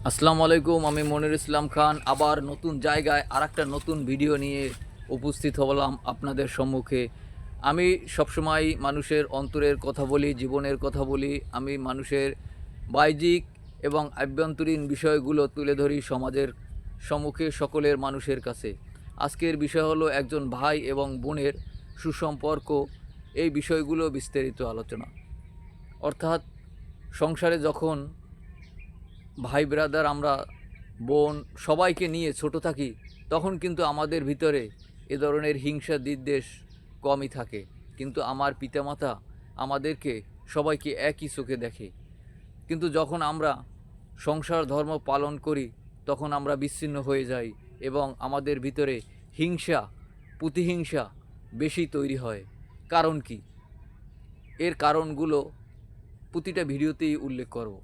আসসালামু আলাইকুম। আমি মনির ইসলাম খান আবার নতুন জায়গায় আরেকটা নতুন ভিডিও নিয়ে উপস্থিত হলাম আপনাদের সম্মুখে। আমি সবসময় মানুষের অন্তরের কথা বলি, জীবনের কথা বলি। আমি মানুষের বাহ্যিক এবং আভ্যন্তরীণ বিষয়গুলো তুলে ধরি সমাজের সম্মুখে, সকলের মানুষের কাছে। আজকের বিষয় হলো একজন ভাই এবং বোনের সুসম্পর্ক। এই বিষয়গুলো বিস্তারিত আলোচনা, অর্থাৎ সংসারে যখন ভাই ব্রাদার, আমরা বোন সবাইকে নিয়ে ছোট থাকি, তখন কিন্তু আমাদের ভিতরে এ ধরনের হিংসা বিদ্বেষ কমই থাকে। কিন্তু আমার পিতামাতা আমাদেরকে সবাইকে একই চোখে দেখে। কিন্তু যখন আমরা সংসার ধর্ম পালন করি, তখন আমরা বিচ্ছিন্ন হয়ে যাই এবং আমাদের ভিতরে হিংসা, প্রতিহিংসা বেশি তৈরি হয়। কারণ কি? এর কারণগুলো প্রতিটা ভিডিওতেই উল্লেখ করব।